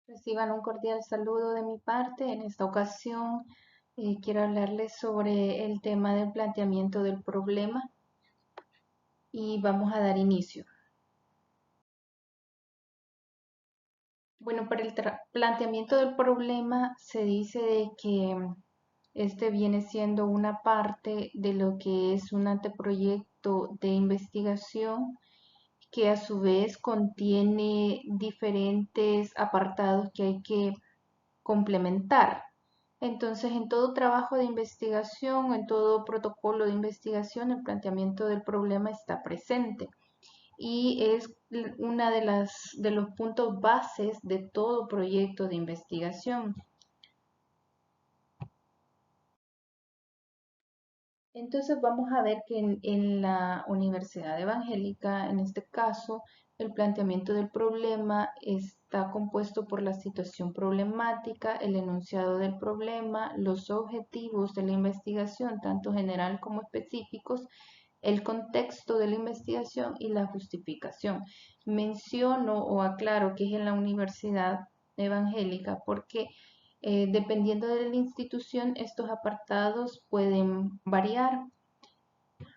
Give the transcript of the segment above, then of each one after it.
Reciban un cordial saludo de mi parte. En esta ocasión quiero hablarles sobre el tema del planteamiento del problema y vamos a dar inicio. Bueno, para el planteamiento del problema se dice de que este viene siendo una parte de lo que es un anteproyecto de investigación que a su vez contiene diferentes apartados que hay que complementar. Entonces, en todo trabajo de investigación, en todo protocolo de investigación, el planteamiento del problema está presente y es una de los puntos bases de todo proyecto de investigación. Entonces vamos a ver que en la Universidad Evangélica, en este caso, el planteamiento del problema está compuesto por la situación problemática, el enunciado del problema, los objetivos de la investigación, tanto general como específicos, el contexto de la investigación y la justificación. Menciono o aclaro que es en la Universidad Evangélica porque dependiendo de la institución, estos apartados pueden variar.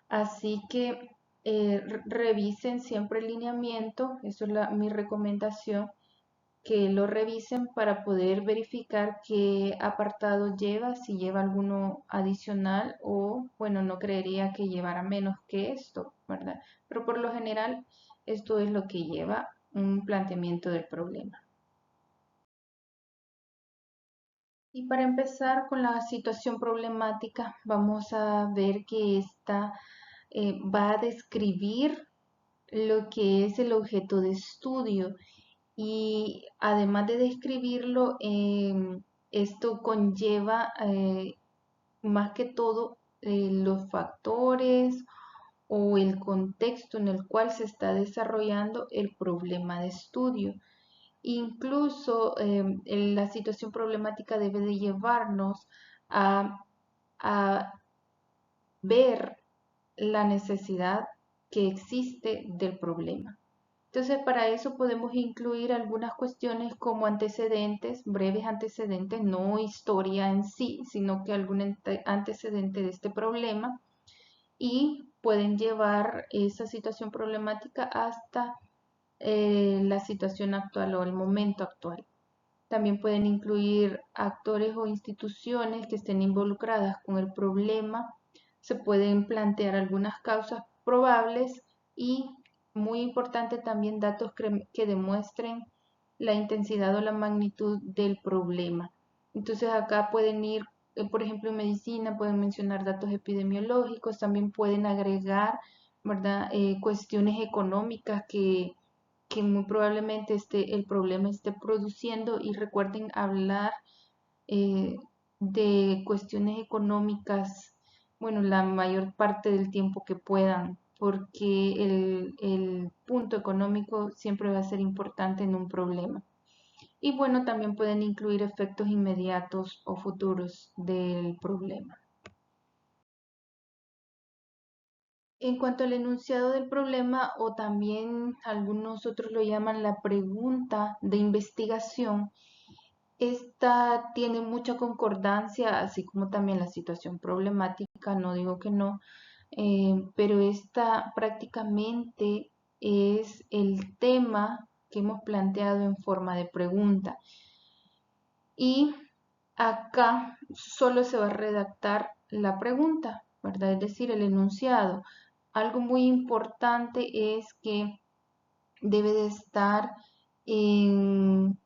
Así que revisen siempre el lineamiento, eso es mi recomendación, que lo revisen para poder verificar qué apartado lleva, si lleva alguno adicional o, bueno, no creería que llevara menos que esto, ¿verdad? Pero por lo general, esto es lo que lleva un planteamiento del problema. Y para empezar con la situación problemática, vamos a ver que esta va a describir lo que es el objeto de estudio y además de describirlo, esto conlleva más que todo los factores o el contexto en el cual se está desarrollando el problema de estudio. Incluso la situación problemática debe de llevarnos a ver la necesidad que existe del problema. Entonces, para eso podemos incluir algunas cuestiones como antecedentes, breves antecedentes, no historia en sí, sino que algún antecedente de este problema y pueden llevar esa situación problemática hasta la situación actual o el momento actual. También pueden incluir actores o instituciones que estén involucradas con el problema. Se pueden plantear algunas causas probables y, muy importante, también datos que demuestren la intensidad o la magnitud del problema. Entonces acá pueden ir, por ejemplo, en medicina pueden mencionar datos epidemiológicos, también pueden agregar, ¿verdad? Cuestiones económicas que muy probablemente el problema esté produciendo y recuerden hablar eh, de cuestiones económicas, bueno, la mayor parte del tiempo que puedan, porque el punto económico siempre va a ser importante en un problema. Y bueno, también pueden incluir efectos inmediatos o futuros del problema. En cuanto al enunciado del problema, o también algunos otros lo llaman la pregunta de investigación, esta tiene mucha concordancia, así como también la situación problemática, no digo que no, pero esta prácticamente es el tema que hemos planteado en forma de pregunta. Y acá solo se va a redactar la pregunta, ¿verdad? Es decir, el enunciado. Algo muy importante es que debe de estar en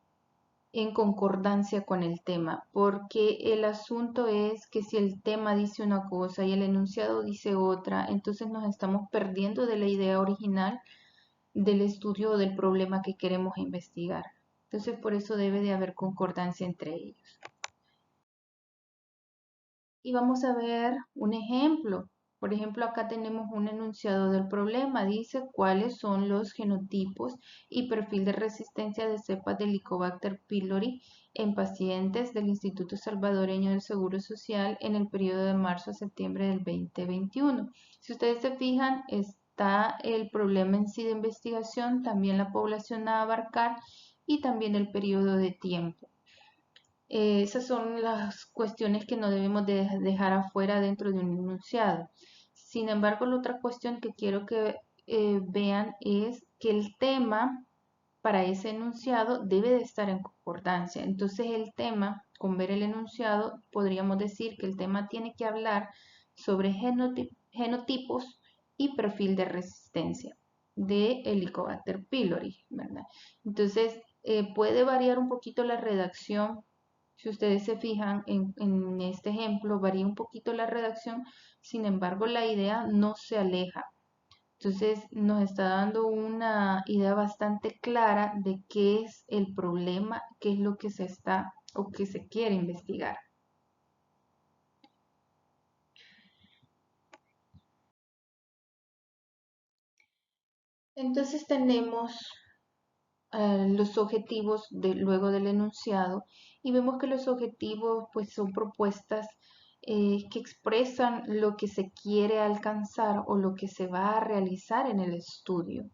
concordancia con el tema, porque el asunto es que si el tema dice una cosa y el enunciado dice otra, entonces nos estamos perdiendo de la idea original del estudio o del problema que queremos investigar. Entonces, por eso debe de haber concordancia entre ellos. Y vamos a ver un ejemplo. Por ejemplo, acá tenemos un enunciado del problema. Dice cuáles son los genotipos y perfil de resistencia de cepas de Helicobacter pylori en pacientes del Instituto Salvadoreño del Seguro Social en el periodo de marzo a septiembre del 2021. Si ustedes se fijan, está el problema en sí de investigación, también la población a abarcar y también el periodo de tiempo. Esas son las cuestiones que no debemos de dejar afuera dentro de un enunciado. Sin embargo, la otra cuestión que quiero que vean es que el tema para ese enunciado debe de estar en concordancia. Entonces el tema, con ver el enunciado, podríamos decir que el tema tiene que hablar sobre genotipos y perfil de resistencia de Helicobacter pylori, ¿verdad? Entonces puede variar un poquito la redacción. Si ustedes se fijan en este ejemplo, varía un poquito la redacción, sin embargo la idea no se aleja. Entonces nos está dando una idea bastante clara de qué es el problema, qué es lo que se está o que se quiere investigar. Entonces tenemos los objetivos luego del enunciado y vemos que los objetivos pues son propuestas que expresan lo que se quiere alcanzar o lo que se va a realizar en el estudio.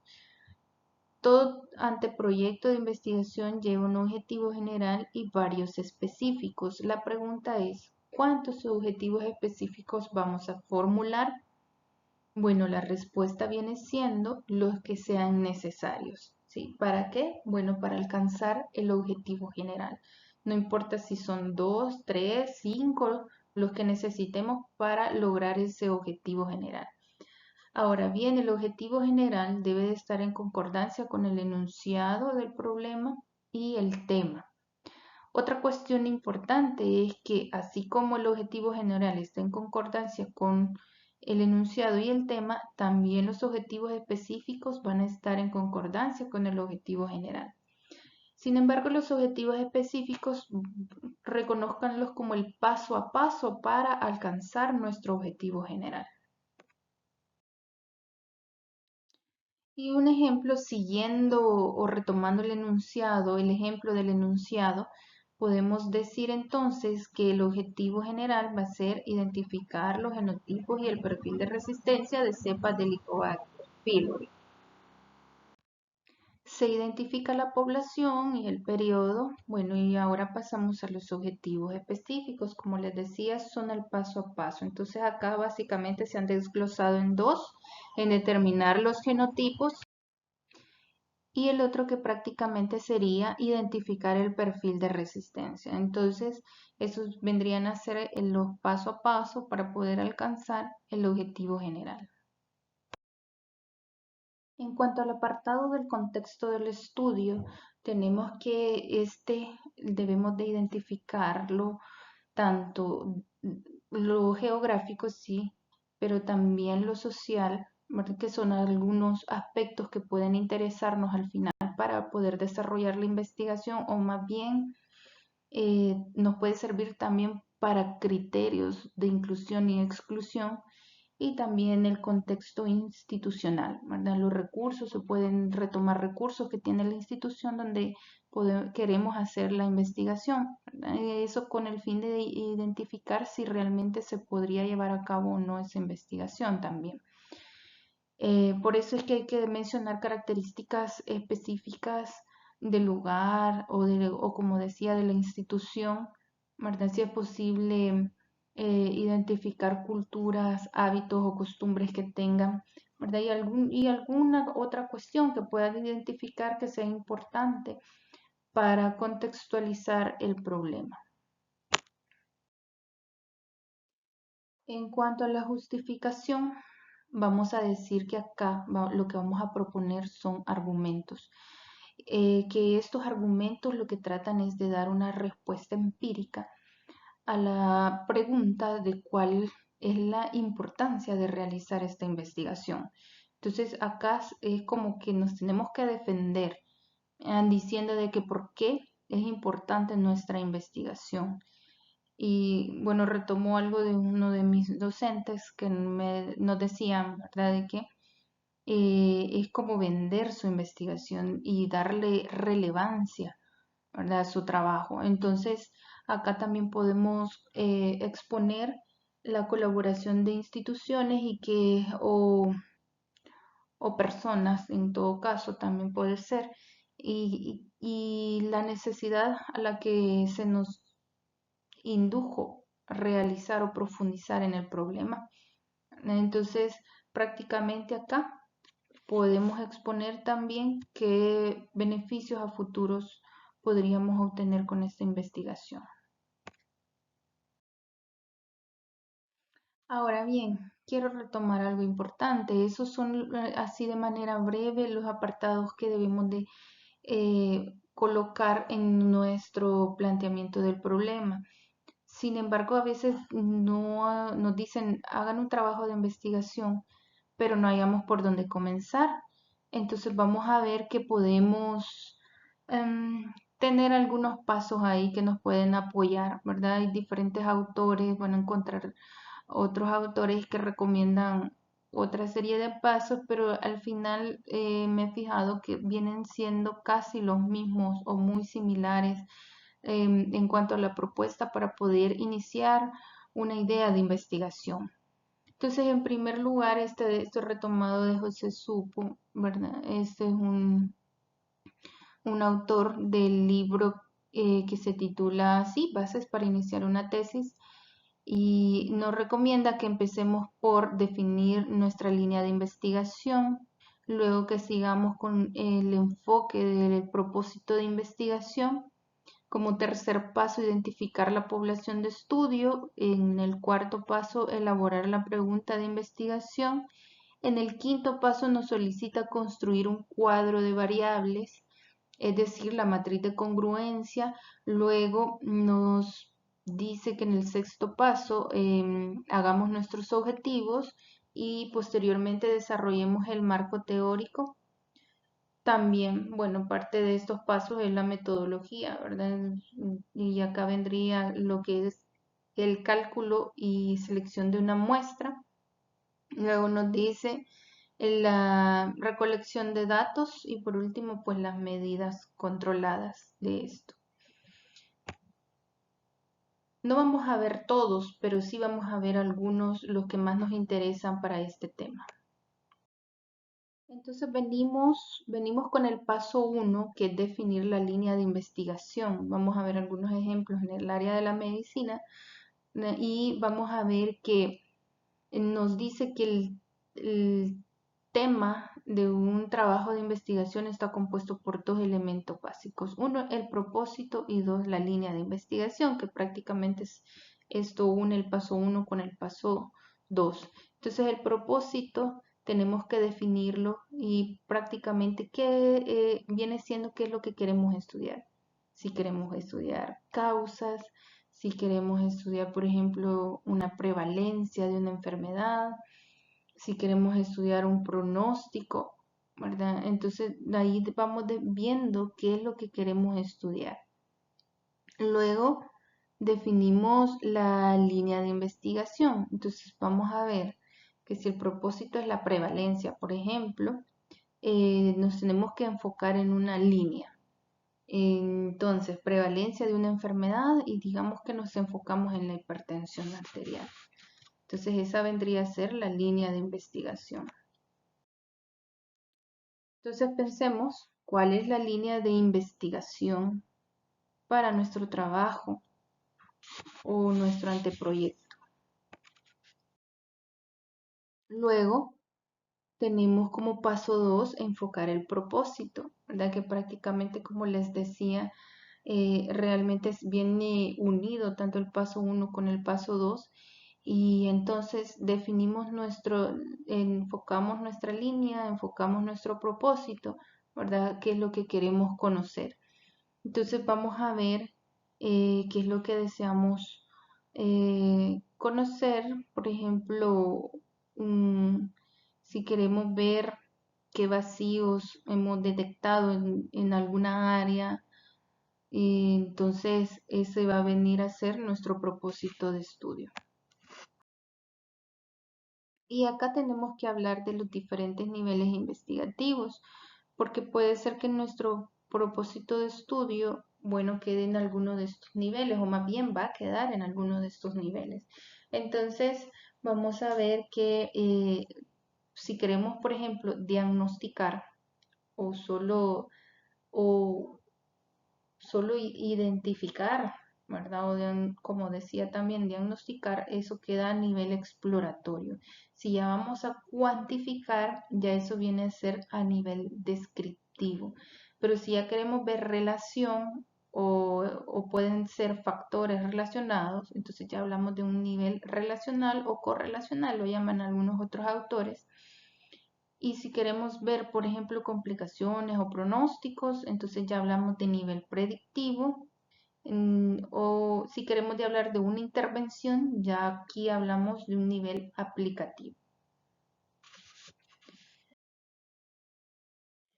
Todo anteproyecto de investigación lleva un objetivo general y varios específicos. La pregunta es, ¿cuántos objetivos específicos vamos a formular? Bueno, la respuesta viene siendo los que sean necesarios. ¿Sí? ¿Para qué? Bueno, para alcanzar el objetivo general. No importa si son 2, 3, 5, los que necesitemos para lograr ese objetivo general. Ahora bien, el objetivo general debe de estar en concordancia con el enunciado del problema y el tema. Otra cuestión importante es que así como el objetivo general está en concordancia con el enunciado y el tema, también los objetivos específicos van a estar en concordancia con el objetivo general. Sin embargo, los objetivos específicos reconózcanlos como el paso a paso para alcanzar nuestro objetivo general. Y un ejemplo siguiendo o retomando el enunciado, el ejemplo del enunciado, podemos decir entonces que el objetivo general va a ser identificar los genotipos y el perfil de resistencia de cepas de Helicobacter pylori. Se identifica la población y el periodo. Bueno, y ahora pasamos a los objetivos específicos. Como les decía, son el paso a paso. Entonces acá básicamente se han desglosado en dos, en determinar los genotipos y el otro que prácticamente sería identificar el perfil de resistencia. Entonces, esos vendrían a ser los paso a paso para poder alcanzar el objetivo general. En cuanto al apartado del contexto del estudio, tenemos que debemos de identificarlo tanto lo geográfico, sí, pero también lo social, ¿verdad? Que son algunos aspectos que pueden interesarnos al final para poder desarrollar la investigación o más bien nos puede servir también para criterios de inclusión y exclusión y también el contexto institucional, ¿verdad? Los recursos, se pueden retomar recursos que tiene la institución donde queremos hacer la investigación, ¿verdad? Eso con el fin de identificar si realmente se podría llevar a cabo o no esa investigación también. Por eso es que hay que mencionar características específicas del lugar o como decía, de la institución, ¿verdad? Si es posible identificar culturas, hábitos o costumbres que tengan, ¿verdad? Y alguna otra cuestión que puedan identificar que sea importante para contextualizar el problema. En cuanto a la justificación, vamos a decir que acá lo que vamos a proponer son argumentos. Que estos argumentos lo que tratan es de dar una respuesta empírica a la pregunta de cuál es la importancia de realizar esta investigación. Entonces acá es como que nos tenemos que defender diciendo de que por qué es importante nuestra investigación. Y bueno, retomo algo de uno de mis docentes que nos decían, ¿verdad? De que es como vender su investigación y darle relevancia, ¿verdad? A su trabajo. Entonces, acá también podemos exponer la colaboración de instituciones y o personas, en todo caso, también puede ser, y la necesidad a la que se nos indujo a realizar o profundizar en el problema. Entonces, prácticamente acá podemos exponer también qué beneficios a futuros podríamos obtener con esta investigación. Ahora bien, quiero retomar algo importante. Esos son así de manera breve los apartados que debemos de colocar en nuestro planteamiento del problema. Sin embargo, a veces no nos dicen hagan un trabajo de investigación, pero no hayamos por dónde comenzar. Entonces vamos a ver que podemos tener algunos pasos ahí que nos pueden apoyar, ¿verdad? Hay diferentes autores, van a encontrar otros autores que recomiendan otra serie de pasos, pero al final me he fijado que vienen siendo casi los mismos o muy similares en cuanto a la propuesta para poder iniciar una idea de investigación. Entonces, en primer lugar, esto es retomado de José Supo, ¿verdad? Este es un autor del libro que se titula así, Bases para iniciar una tesis, y nos recomienda que empecemos por definir nuestra línea de investigación, luego que sigamos con el enfoque del propósito de investigación. Como tercer paso, identificar la población de estudio. En el cuarto paso, elaborar la pregunta de investigación. En el quinto paso, nos solicita construir un cuadro de variables, es decir, la matriz de congruencia. Luego nos dice que en el sexto paso hagamos nuestros objetivos y posteriormente desarrollemos el marco teórico. También, bueno, parte de estos pasos es la metodología, ¿verdad? Y acá vendría lo que es el cálculo y selección de una muestra. Luego nos dice la recolección de datos y por último, pues las medidas controladas de esto. No vamos a ver todos, pero sí vamos a ver algunos, los que más nos interesan para este tema. Entonces venimos con el paso 1, que es definir la línea de investigación. Vamos a ver algunos ejemplos en el área de la medicina y vamos a ver que nos dice que el tema de un trabajo de investigación está compuesto por dos elementos básicos. Uno, el propósito y dos, la línea de investigación, que prácticamente esto une el paso 1 con el paso 2. Entonces el propósito tenemos que definirlo y prácticamente qué viene siendo qué es lo que queremos estudiar. Si queremos estudiar causas, si queremos estudiar, por ejemplo, una prevalencia de una enfermedad, si queremos estudiar un pronóstico, ¿verdad? Entonces, ahí vamos viendo qué es lo que queremos estudiar. Luego, definimos la línea de investigación. Entonces, vamos a ver que si el propósito es la prevalencia, por ejemplo, nos tenemos que enfocar en una línea. Entonces, prevalencia de una enfermedad y digamos que nos enfocamos en la hipertensión arterial. Entonces, esa vendría a ser la línea de investigación. Entonces, pensemos cuál es la línea de investigación para nuestro trabajo o nuestro anteproyecto. Luego, tenemos como paso 2 enfocar el propósito, ¿verdad? Que prácticamente, como les decía, realmente viene unido tanto el paso 1 con el paso 2 y entonces enfocamos nuestra línea, enfocamos nuestro propósito, ¿verdad? ¿Qué es lo que queremos conocer? Entonces vamos a ver qué es lo que deseamos conocer, por ejemplo, si queremos ver qué vacíos hemos detectado en alguna área, entonces ese va a venir a ser nuestro propósito de estudio. Y acá tenemos que hablar de los diferentes niveles investigativos, porque puede ser que nuestro propósito de estudio, bueno, quede en alguno de estos niveles, o más bien va a quedar en alguno de estos niveles. Entonces, vamos a ver que si queremos, por ejemplo, diagnosticar o solo o solo identificar, ¿verdad? Como decía también, diagnosticar, eso queda a nivel exploratorio. Si ya vamos a cuantificar, ya eso viene a ser a nivel descriptivo. Pero si ya queremos ver relación o pueden ser factores relacionados, entonces ya hablamos de un nivel relacional o correlacional, lo llaman algunos otros autores. Y si queremos ver, por ejemplo, complicaciones o pronósticos, entonces ya hablamos de nivel predictivo. O si queremos de hablar de una intervención, ya aquí hablamos de un nivel aplicativo.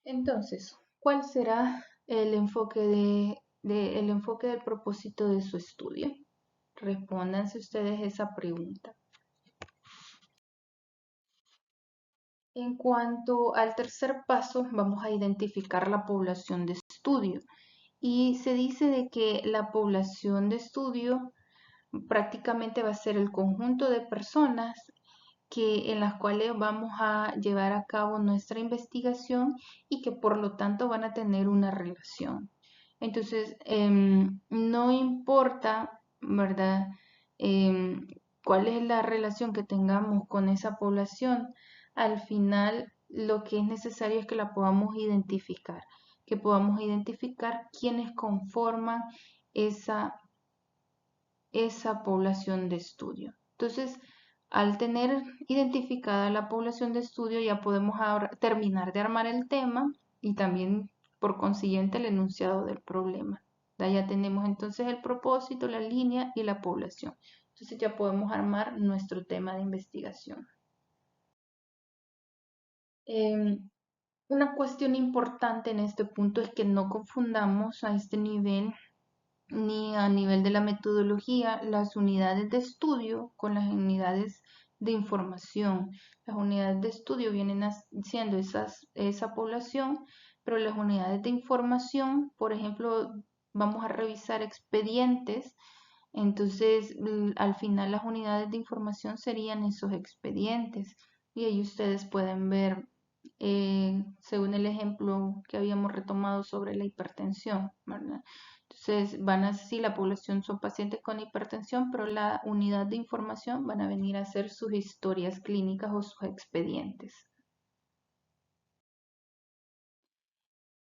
Entonces, ¿cuál será el enfoque el enfoque del propósito de su estudio? Respóndanse ustedes esa pregunta. En cuanto al tercer paso, vamos a identificar la población de estudio. Y se dice de que la población de estudio prácticamente va a ser el conjunto de personas en las cuales vamos a llevar a cabo nuestra investigación y que por lo tanto van a tener una relación. Entonces, no importa, ¿verdad? Cuál es la relación que tengamos con esa población, al final lo que es necesario es que la podamos identificar, que podamos identificar quiénes conforman esa población de estudio. Entonces, al tener identificada la población de estudio, ya podemos ahora terminar de armar el tema y también, por consiguiente, el enunciado del problema. Ya tenemos entonces el propósito, la línea y la población. Entonces ya podemos armar nuestro tema de investigación. Una cuestión importante en este punto es que no confundamos a este nivel ni a nivel de la metodología las unidades de estudio con las unidades de información. Las unidades de estudio vienen siendo esa población, pero las unidades de información, por ejemplo, vamos a revisar expedientes, entonces al final las unidades de información serían esos expedientes y ahí ustedes pueden ver, según el ejemplo que habíamos retomado sobre la hipertensión, ¿verdad? Entonces, si la población son pacientes con hipertensión, pero la unidad de información van a venir a hacer sus historias clínicas o sus expedientes.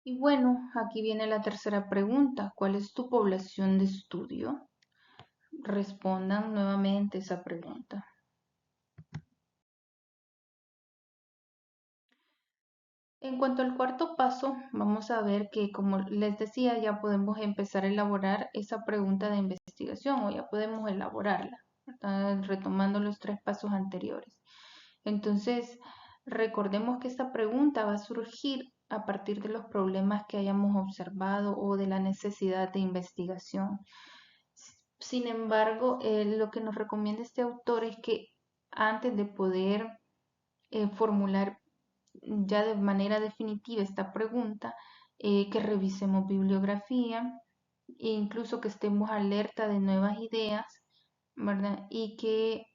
Y bueno, aquí viene la tercera pregunta. ¿Cuál es tu población de estudio? Respondan nuevamente esa pregunta. En cuanto al cuarto paso, vamos a ver que, como les decía, ya podemos empezar a elaborar esa pregunta de investigación o ya podemos elaborarla, ¿verdad? Retomando los tres pasos anteriores. Entonces, recordemos que esta pregunta va a surgir a partir de los problemas que hayamos observado o de la necesidad de investigación. Sin embargo, lo que nos recomienda este autor es que antes de poder formular ya de manera definitiva esta pregunta, que revisemos bibliografía e incluso que estemos alerta de nuevas ideas, ¿verdad? Y que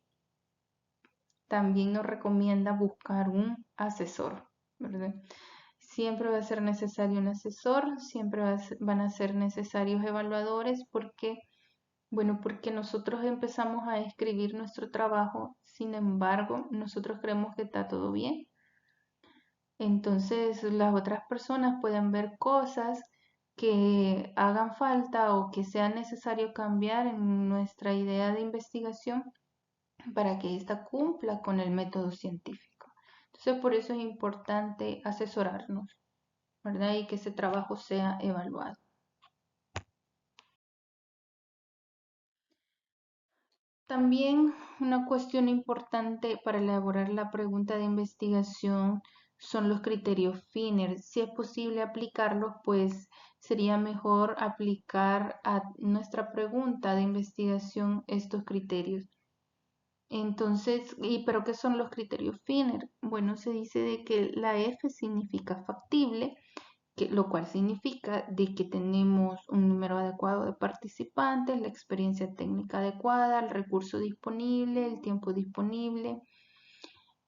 también nos recomienda buscar un asesor, ¿verdad? Siempre va a ser necesario un asesor, siempre van a ser necesarios evaluadores porque, bueno, porque nosotros empezamos a escribir nuestro trabajo, sin embargo, nosotros creemos que está todo bien. Entonces, las otras personas pueden ver cosas que hagan falta o que sea necesario cambiar en nuestra idea de investigación para que ésta cumpla con el método científico. Entonces, por eso es importante asesorarnos, ¿verdad? Y que ese trabajo sea evaluado. También una cuestión importante para elaborar la pregunta de investigación son los criterios FINER. Si es posible aplicarlos, pues sería mejor aplicar a nuestra pregunta de investigación estos criterios. Entonces, ¿pero qué son los criterios FINER? Bueno, se dice de que la F significa factible, lo cual significa de que tenemos un número adecuado de participantes, la experiencia técnica adecuada, el recurso disponible, el tiempo disponible.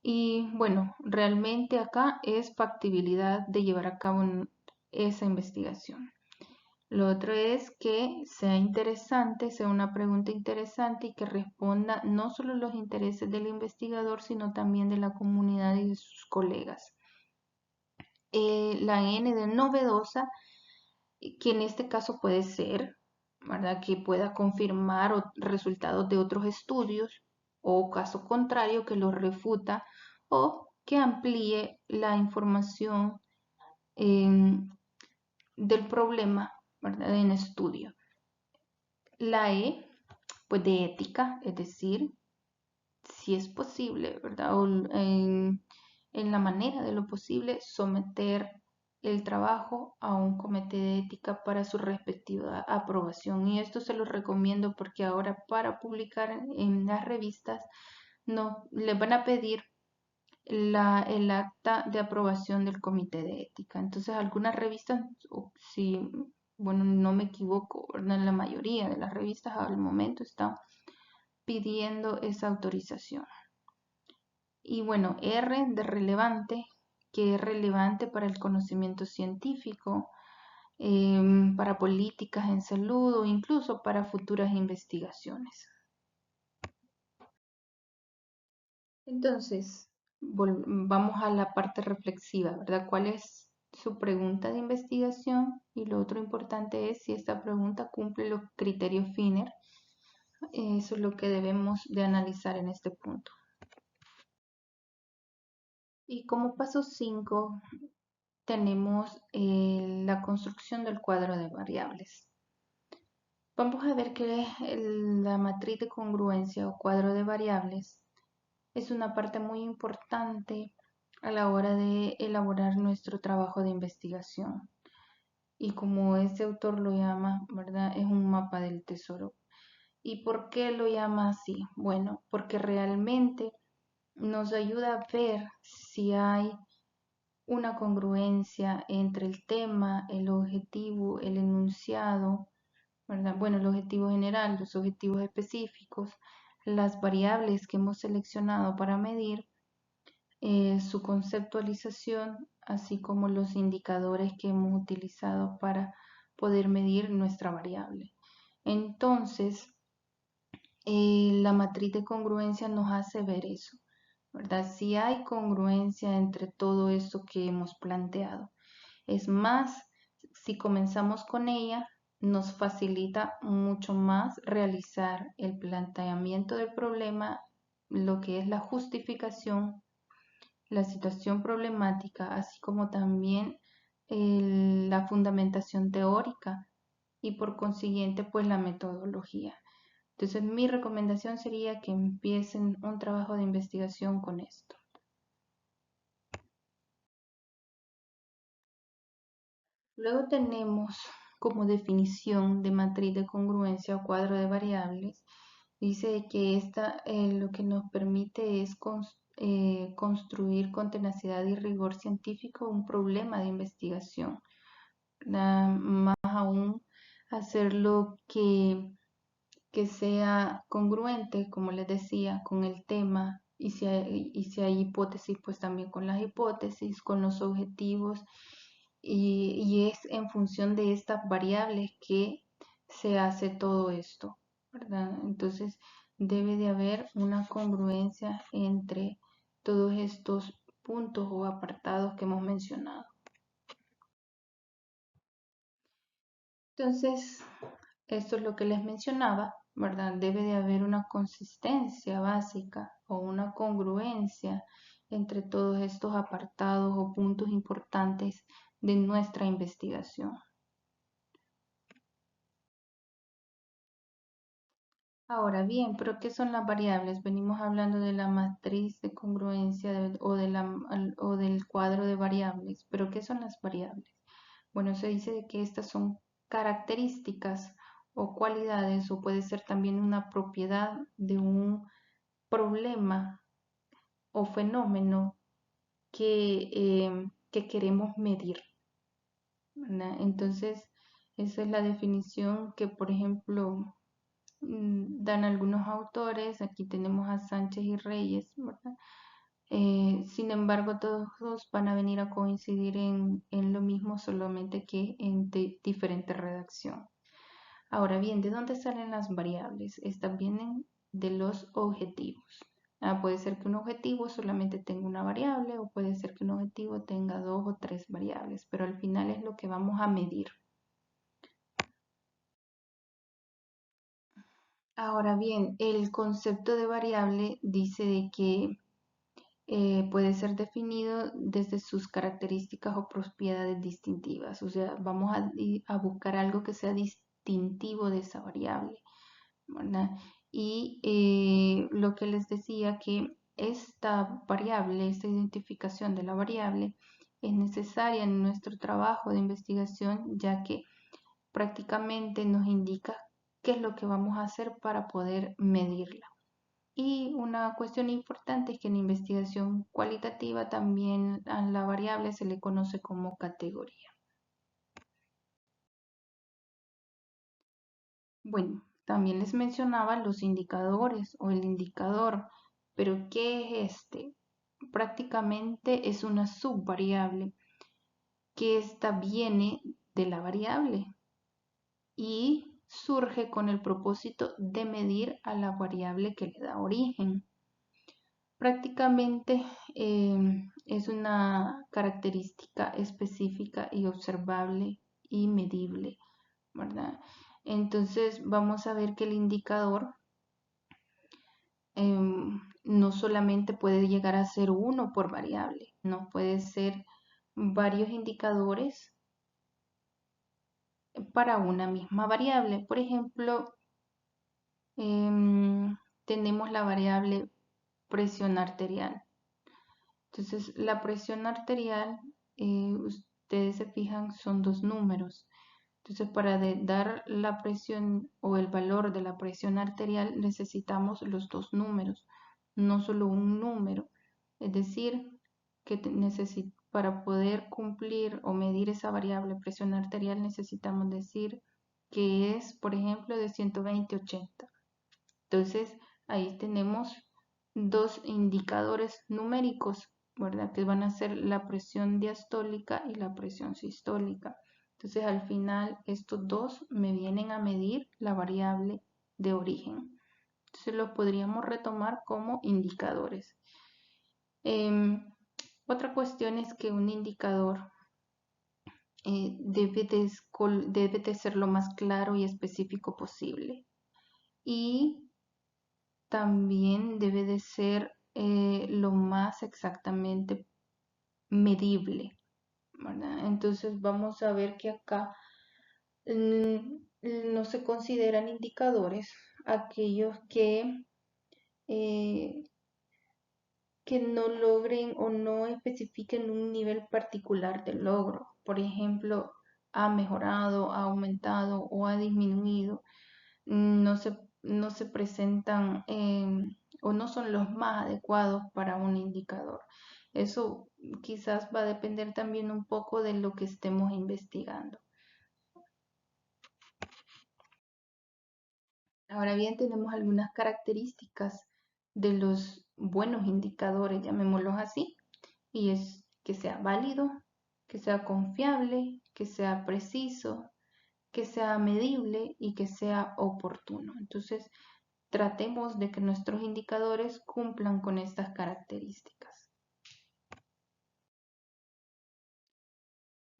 Y bueno, realmente acá es factibilidad de llevar a cabo esa investigación. Lo otro es que sea interesante, sea una pregunta interesante y que responda no solo los intereses del investigador, sino también de la comunidad y de sus colegas. La N de novedosa, que en este caso puede ser, ¿verdad? Que pueda confirmar resultados de otros estudios o caso contrario que los refuta o que amplíe la información del problema, ¿verdad? En estudio. La E, pues de ética, es decir, si es posible, ¿verdad? O en la manera de lo posible, someter el trabajo a un comité de ética para su respectiva aprobación. Y esto se lo recomiendo porque ahora para publicar en las revistas no les van a pedir el acta de aprobación del comité de ética. Entonces, algunas revistas, si, bueno, no me equivoco, ¿verdad? La mayoría de las revistas al momento están pidiendo esa autorización. Y bueno, R de relevante, que es relevante para el conocimiento científico, para políticas en salud o incluso para futuras investigaciones. Entonces, vamos a la parte reflexiva, ¿verdad? ¿Cuál es su pregunta de investigación? Y lo otro importante es si esta pregunta cumple los criterios FINER. Eso es lo que debemos de analizar en este punto. Y como paso 5 tenemos la construcción del cuadro de variables. Vamos a ver que la matriz de congruencia o cuadro de variables es una parte muy importante a la hora de elaborar nuestro trabajo de investigación. Y como este autor lo llama, ¿verdad? Es un mapa del tesoro. ¿Y por qué lo llama así? Bueno, porque realmente nos ayuda a ver si hay una congruencia entre el tema, el objetivo, el enunciado, ¿verdad? Bueno, el objetivo general, los objetivos específicos, las variables que hemos seleccionado para medir, su conceptualización, así como los indicadores que hemos utilizado para poder medir nuestra variable. Entonces, la matriz de congruencia nos hace ver eso, ¿verdad? Si hay congruencia entre todo esto que hemos planteado. Es más, si comenzamos con ella, nos facilita mucho más realizar el planteamiento del problema, lo que es la justificación, la situación problemática, así como también la fundamentación teórica y por consiguiente pues la metodología. Entonces mi recomendación sería que empiecen un trabajo de investigación con esto. Luego tenemos como definición de matriz de congruencia o cuadro de variables, dice que esta lo que nos permite es construir con tenacidad y rigor científico un problema de investigación. Más aún, hacerlo que sea congruente, como les decía, con el tema y si hay hipótesis, pues también con las hipótesis, con los objetivos y es en función de estas variables que se hace todo esto, ¿verdad? Entonces debe de haber una congruencia entre todos estos puntos o apartados que hemos mencionado. Entonces, esto es lo que les mencionaba, ¿verdad? Debe de haber una consistencia básica o una congruencia entre todos estos apartados o puntos importantes de nuestra investigación. Ahora bien, ¿pero qué son las variables? Venimos hablando de la matriz de congruencia o del cuadro de variables, pero ¿qué son las variables? Bueno, se dice de que estas son características o cualidades o puede ser también una propiedad de un problema o fenómeno que queremos medir, ¿verdad? Entonces, esa es la definición que, por ejemplo, dan algunos autores. Aquí tenemos a Sánchez y Reyes, ¿verdad? Sin embargo, todos van a venir a coincidir en lo mismo, solamente que en diferente redacción. Ahora bien, ¿de dónde salen las variables? Estas vienen de los objetivos. Puede ser que un objetivo solamente tenga una variable o puede ser que un objetivo tenga 2 o 3 variables, pero al final es lo que vamos a medir. Ahora bien, el concepto de variable dice de que puede ser definido desde sus características o propiedades distintivas. O sea, vamos a buscar algo que sea distintivo de esa variable, ¿verdad? Y lo que les decía, que esta variable, esta identificación de la variable, es necesaria en nuestro trabajo de investigación, ya que prácticamente nos indica qué es lo que vamos a hacer para poder medirla. Y una cuestión importante es que en investigación cualitativa también a la variable se le conoce como categoría. Bueno, también les mencionaba los indicadores o el indicador, pero ¿qué es este? Prácticamente es una subvariable que esta viene de la variable y surge con el propósito de medir a la variable que le da origen. Prácticamente es una característica específica y observable y medible, ¿verdad? Entonces vamos a ver que el indicador no solamente puede llegar a ser uno por variable, no puede ser varios indicadores para una misma variable. Por ejemplo, tenemos la variable presión arterial. Entonces, la presión arterial, ustedes se fijan, son dos números. Entonces, para dar la presión o el valor de la presión arterial, necesitamos los dos números, no solo un número. Es decir, que para poder cumplir o medir esa variable presión arterial, necesitamos decir que es, por ejemplo, de 120/80. Entonces, ahí tenemos dos indicadores numéricos, ¿verdad? Que van a ser la presión diastólica y la presión sistólica. Entonces, al final, estos dos me vienen a medir la variable de origen. Entonces, los podríamos retomar como indicadores. Otra cuestión es que un indicador debe de ser lo más claro y específico posible. Y también debe de ser lo más exactamente medible, ¿verdad? Entonces vamos a ver que acá no se consideran indicadores aquellos eh, que no logren o no especifiquen un nivel particular de logro. Por ejemplo, ha mejorado, ha aumentado o ha disminuido. No se presentan o no son los más adecuados para un indicador. Eso quizás va a depender también un poco de lo que estemos investigando. Ahora bien, tenemos algunas características de los buenos indicadores, llamémoslos así, y es que sea válido, que sea confiable, que sea preciso, que sea medible y que sea oportuno. Entonces, tratemos de que nuestros indicadores cumplan con estas características.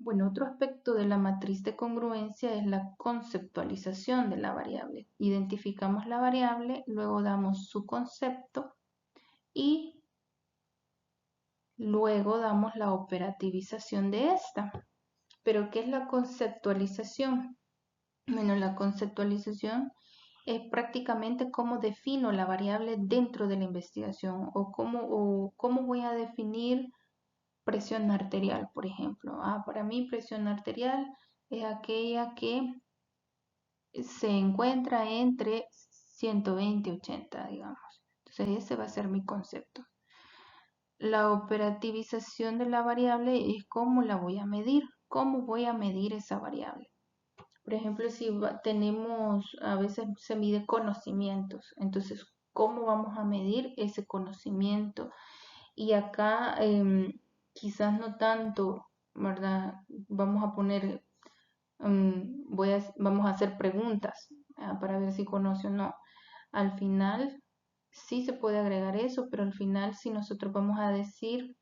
Bueno, otro aspecto de la matriz de congruencia es la conceptualización de la variable. Identificamos la variable, luego damos su concepto y luego damos la operativización de esta. ¿Pero qué es la conceptualización? Bueno, la conceptualización es prácticamente cómo defino la variable dentro de la investigación o cómo voy a definir presión arterial, por ejemplo. Para mí presión arterial es aquella que se encuentra entre 120 y 80, digamos. Entonces ese va a ser mi concepto. La operativización de la variable es cómo la voy a medir, cómo voy a medir esa variable. Por ejemplo, si a veces se mide conocimientos, entonces, ¿cómo vamos a medir ese conocimiento? Y acá quizás no tanto, ¿verdad? Vamos a poner, vamos a hacer preguntas para ver si conoce o no. Al final sí se puede agregar eso, pero al final si nosotros vamos a decir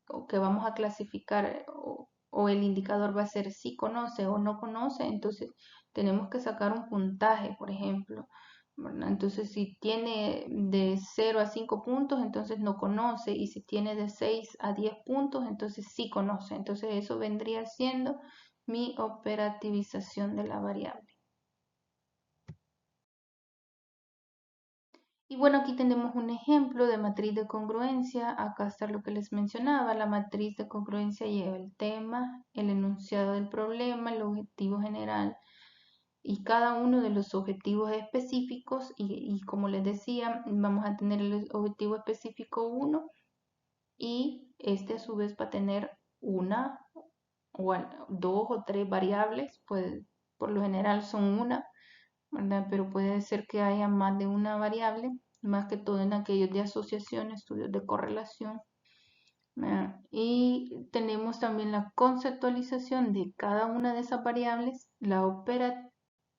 o que vamos a clasificar o el indicador va a ser si conoce o no conoce, entonces tenemos que sacar un puntaje, por ejemplo, ¿verdad? Entonces si tiene de 0 a 5 puntos, entonces no conoce, y si tiene de 6 a 10 puntos, entonces sí conoce. Entonces eso vendría siendo mi operativización de la variable. Y bueno, aquí tenemos un ejemplo de matriz de congruencia. Acá está lo que les mencionaba. La matriz de congruencia lleva el tema, el enunciado del problema, el objetivo general y cada uno de los objetivos específicos. Y como les decía, vamos a tener el objetivo específico 1 y este a su vez va a tener una o 2 o 3 variables. Pues por lo general son una, ¿verdad? Pero puede ser que haya más de una variable, más que todo en aquellos de asociación, estudios de correlación. Y tenemos también la conceptualización de cada una de esas variables, la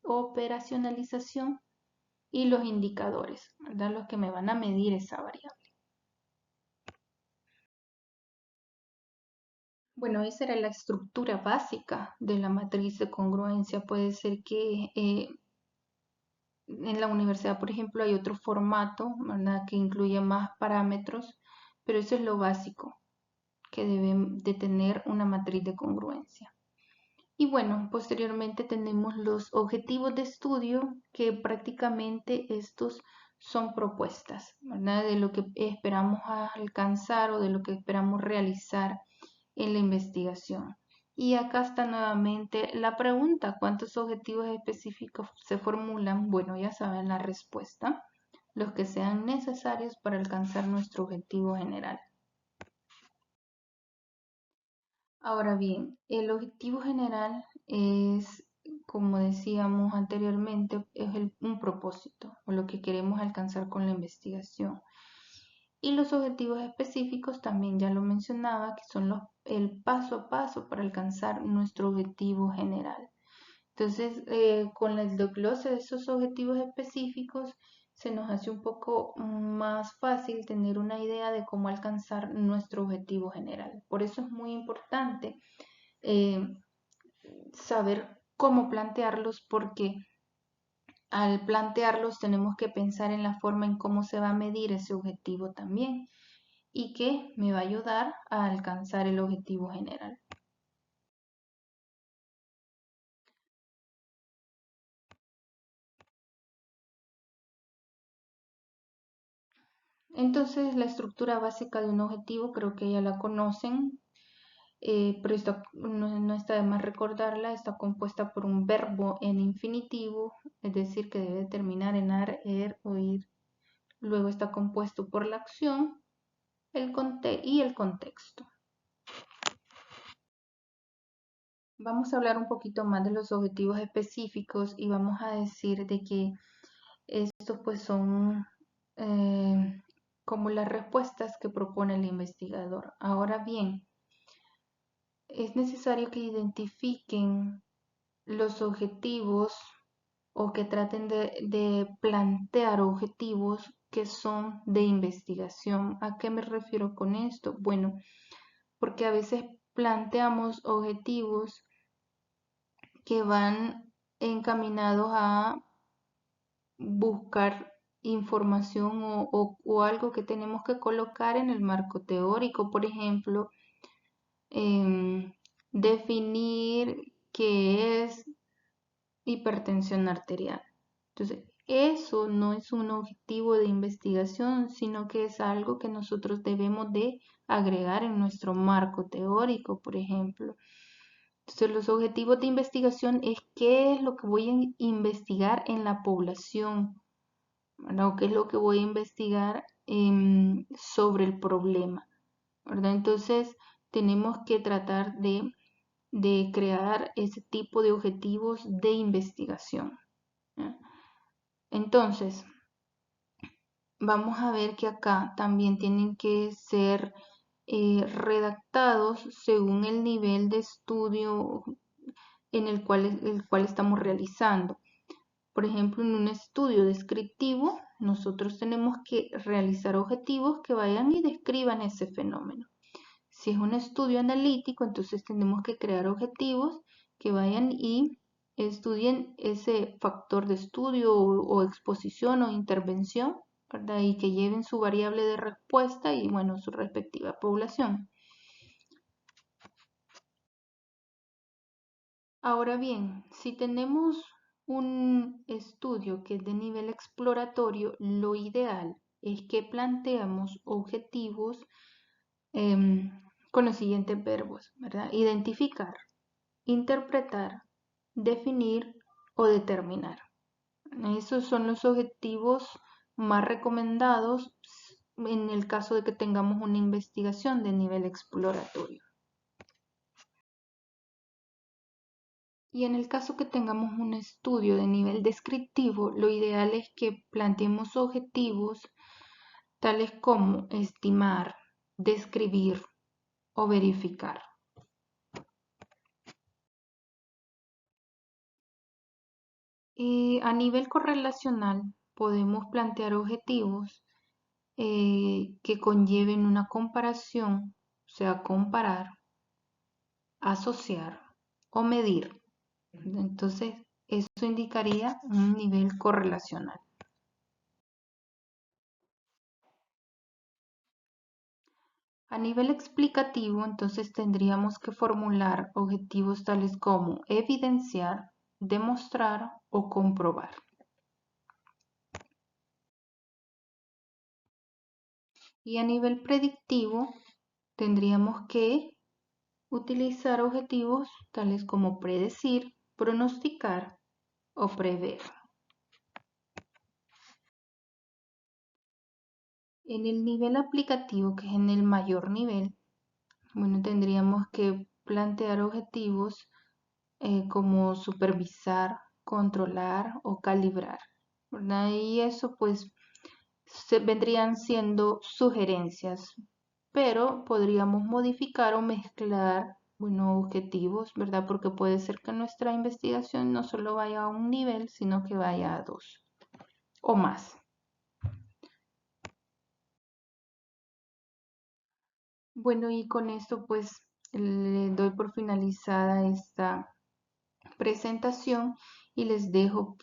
operacionalización y los indicadores, ¿verdad? Los que me van a medir esa variable. Bueno, esa era la estructura básica de la matriz de congruencia. Puede ser que en la universidad, por ejemplo, hay otro formato, ¿verdad? Que incluye más parámetros, pero eso es lo básico que debe de tener una matriz de congruencia. Y bueno, posteriormente tenemos los objetivos de estudio, que prácticamente estos son propuestas, ¿verdad? De lo que esperamos alcanzar o de lo que esperamos realizar en la investigación. Y acá está nuevamente la pregunta: ¿cuántos objetivos específicos se formulan? Bueno, ya saben la respuesta: los que sean necesarios para alcanzar nuestro objetivo general. Ahora bien, el objetivo general es, como decíamos anteriormente, es un propósito o lo que queremos alcanzar con la investigación. Y los objetivos específicos también ya lo mencionaba, que son el paso a paso para alcanzar nuestro objetivo general. Entonces, con el desglose de esos objetivos específicos, se nos hace un poco más fácil tener una idea de cómo alcanzar nuestro objetivo general. Por eso es muy importante saber cómo plantearlos, porque al plantearlos tenemos que pensar en la forma en cómo se va a medir ese objetivo también, y que me va a ayudar a alcanzar el objetivo general. Entonces, la estructura básica de un objetivo creo que ya la conocen, pero no está de más recordarla. Está compuesta por un verbo en infinitivo, es decir, que debe terminar en ar, er o ir. Luego está compuesto por la acción y el contexto. Vamos a hablar un poquito más de los objetivos específicos y vamos a decir de que estos pues son como las respuestas que propone el investigador. Ahora bien, es necesario que identifiquen los objetivos o que traten de plantear objetivos que son de investigación. ¿A qué me refiero con esto? Bueno, porque a veces planteamos objetivos que van encaminados a buscar información o algo que tenemos que colocar en el marco teórico. Por ejemplo, definir qué es hipertensión arterial. Entonces, eso no es un objetivo de investigación, sino que es algo que nosotros debemos de agregar en nuestro marco teórico, por ejemplo. Entonces, los objetivos de investigación es qué es lo que voy a investigar en la población, ¿verdad? O qué es lo que voy a investigar sobre el problema, ¿verdad? Entonces, tenemos que tratar de crear ese tipo de objetivos de investigación, ¿ya? Entonces, vamos a ver que acá también tienen que ser redactados según el nivel de estudio en el cual estamos realizando. Por ejemplo, en un estudio descriptivo, nosotros tenemos que realizar objetivos que vayan y describan ese fenómeno. Si es un estudio analítico, entonces tenemos que crear objetivos que vayan y estudien ese factor de estudio o exposición o intervención, ¿verdad? Y que lleven su variable de respuesta y, bueno, su respectiva población. Ahora bien, si tenemos un estudio que es de nivel exploratorio, lo ideal es que planteamos objetivos con los siguientes verbos, ¿verdad? Identificar, interpretar, definir o determinar. Esos son los objetivos más recomendados en el caso de que tengamos una investigación de nivel exploratorio. Y en el caso que tengamos un estudio de nivel descriptivo, lo ideal es que planteemos objetivos tales como estimar, describir o verificar. Y a nivel correlacional, podemos plantear objetivos que conlleven una comparación, o sea, comparar, asociar o medir. Entonces, eso indicaría un nivel correlacional. A nivel explicativo, entonces tendríamos que formular objetivos tales como evidenciar, demostrar o comprobar. Y a nivel predictivo, tendríamos que utilizar objetivos tales como predecir, pronosticar o prever. En el nivel aplicativo, que es en el mayor nivel, bueno, tendríamos que plantear objetivos como supervisar, controlar o calibrar, ¿verdad? Y eso pues vendrían siendo sugerencias, pero podríamos modificar o mezclar, bueno, objetivos, ¿verdad? Porque puede ser que nuestra investigación no solo vaya a un nivel, sino que vaya a dos o más. Bueno, y con esto pues le doy por finalizada esta presentación y les dejo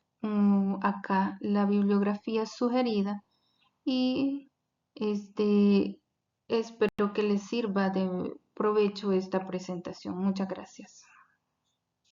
acá la bibliografía sugerida y espero que les sirva de provecho esta presentación. Muchas gracias.